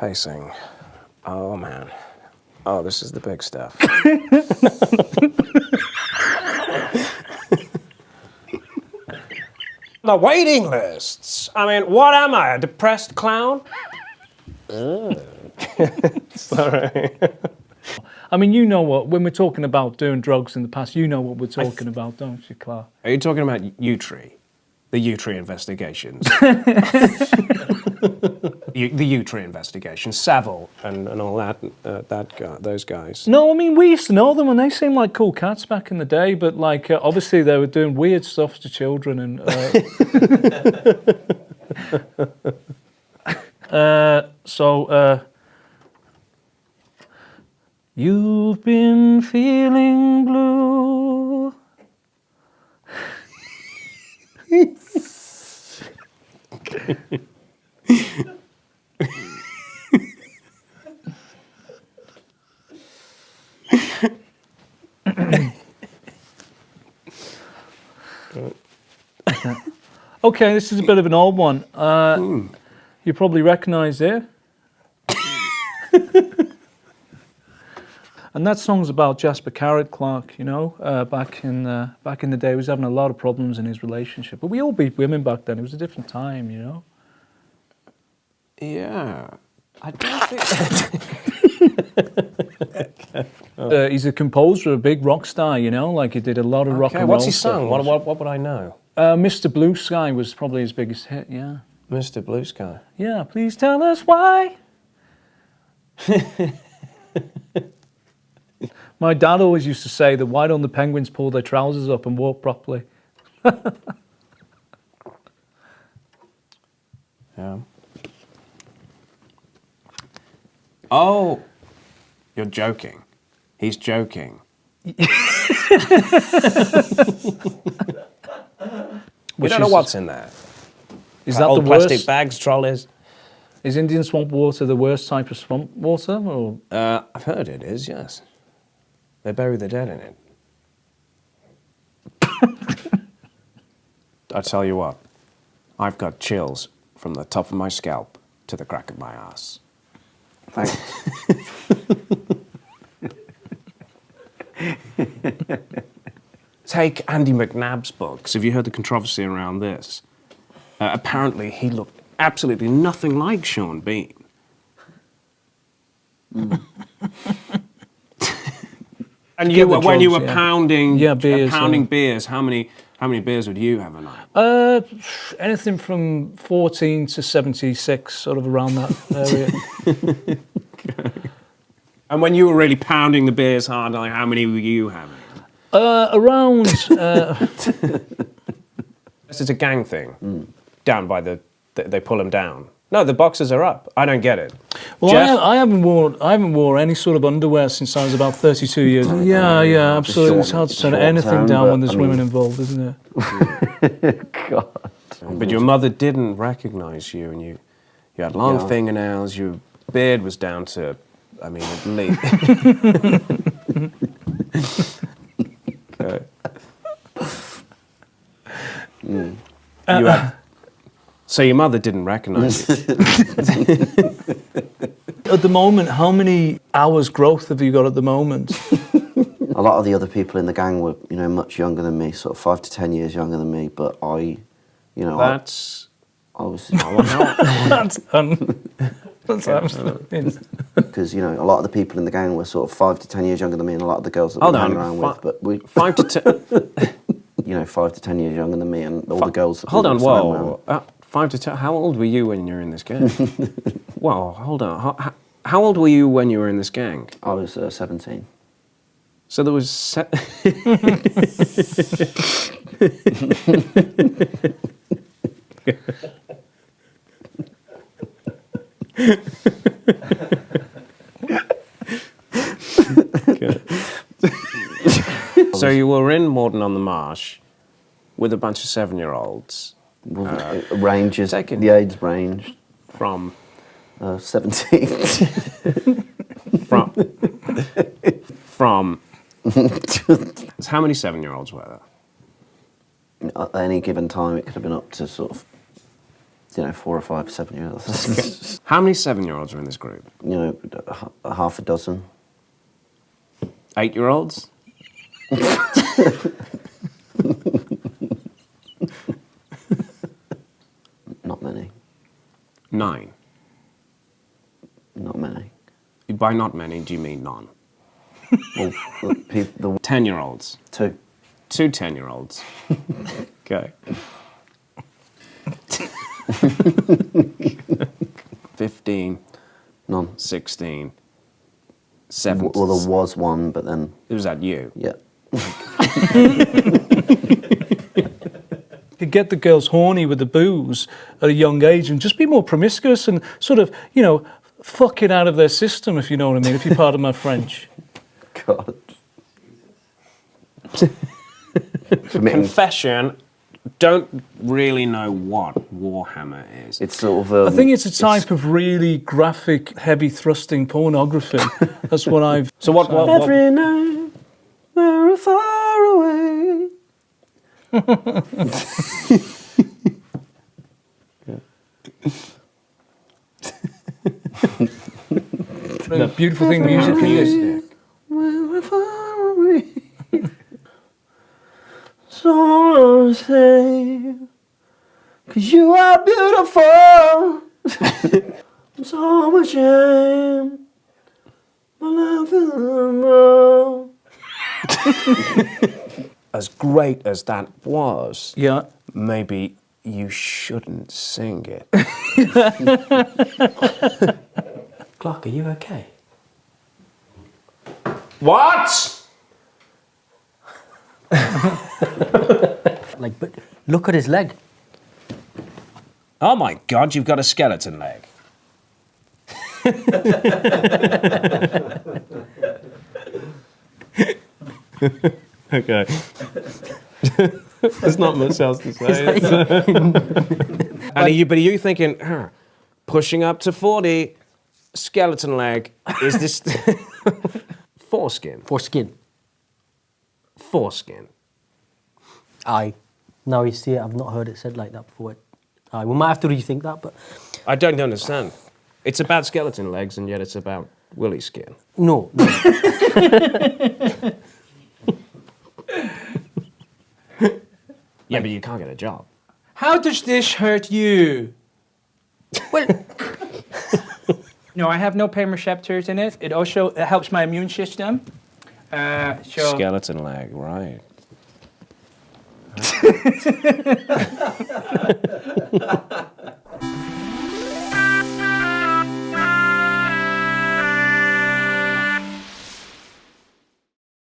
pacing. Oh, man. Oh, this is the big stuff. The waiting lists. I mean, what am I, a depressed clown? Sorry. I mean, you know what, when we're talking about doing drugs in the past, you know what we're talking about, don't you, Clarke? Are you talking about U-Tree? The U-Tree investigations? The U-Tree investigations, Savile and all that, those guys. No, I mean, we used to know them and they seemed like cool cats back in the day, but like, obviously they were doing weird stuff to children and... You've been feeling blue. Okay, this is a bit of an old one. You probably recognise it. And that song's about Jasper Carrot, Clarke, you know, back in the day. He was having a lot of problems in his relationship. But we all beat women back then. It was a different time, you know. Yeah. I don't think... He's a composer, a big rock star, you know, like he did a lot of rock and roll. What's he sung? What would I know? Mr. Blue Sky was probably his biggest hit, yeah. Mr. Blue Sky. Yeah, please tell us why. My dad always used to say that why don't the penguins pull their trousers up and walk properly? Yeah. Oh, you're joking. He's joking. You don't know what's in there. Is that old the worst? Plastic bags, trolleys. Is Indian swamp water the worst type of swamp water? Or? I've heard it is, yes. They bury the dead in it. I tell you what, I've got chills from the top of my scalp to the crack of my ass. Thanks. Take Andy McNabb's books. Have you heard the controversy around this? Apparently, he looked absolutely nothing like Sean Bean. Mm. And you were, when you were pounding, beers, how many beers would you have a night? Anything from 14 to 76, sort of around that area. Okay. And when you were really pounding the beers hard, like how many were you having? Around. This is a gang thing. Down by they pull them down. No, the boxes are up. I don't get it. Well, Jeff? I haven't worn any sort of underwear since I was about 32 years. Yeah, absolutely. It's hard to turn anything down when there's women involved, isn't it? God. But your mother didn't recognise you, and you had long fingernails. Your beard was down to, I mean, at least. Okay. You had. So your mother didn't recognise you? At the moment, how many hours growth have you got at the moment? A lot of the other people in the gang were, you know, much younger than me, sort of 5 to 10 years younger than me, but I was... That's absolutely... Because, you know, a lot of the people in the gang were sort of 5 to 10 years younger than me, and a lot of the girls that we hang around with, but we... 5 to 10... You know, 5 to 10 years younger than me, and all the girls that Hold on, whoa. 5 to 10. How old were you when you were in this gang? Whoa, hold on. How old were you when you were in this gang? I was 17. So there was... So you were in Morden-on-the-Marsh with a bunch of 7-year-olds. It ranges, the age range. From? 17. From? How many 7-year-olds were there? At any given time, it could have been up to sort of you know, 4 or 5, 7 years old. How many 7-year-olds are in this group? You know, half a dozen. 8-year-olds? Not many. 9. Not many. By not many, do you mean none? Well, the 10-year-olds? 2. 2 10-year-olds. Okay. 15, None. 16, 17. Well, there was one, but then, Was that you? yeah. You get the girls horny with the booze at a young age and just be more promiscuous and sort of, you know, fuck it out of their system, if you know what I mean, if you pardon my French. God. Committing. Confession, don't really know what Warhammer is. It's sort of. I think it's a type of really graphic, heavy thrusting pornography. That's what I've... So what Every night, we're far away. The beautiful thing musically is... We're far away. So say, 'cause you are beautiful. I'm so ashamed. My love is wrong. As great as that was, Yeah. maybe you shouldn't sing it. Clarke, are you okay? What? Like, but look at his leg. Oh my God, you've got a skeleton leg. Okay. There's not much else to say. And are you thinking, pushing up to 40, skeleton leg, is this foreskin? Foreskin. Foreskin. Aye. Now you see it, I've not heard it said like that before. Aye, we might have to rethink that, but I don't understand. It's about skeleton legs, and yet it's about willy skin. no. Yeah, but you can't get a job. How does this hurt you? Well, No, I have no pain receptors in it. It also helps my immune system. So Skeleton leg, right.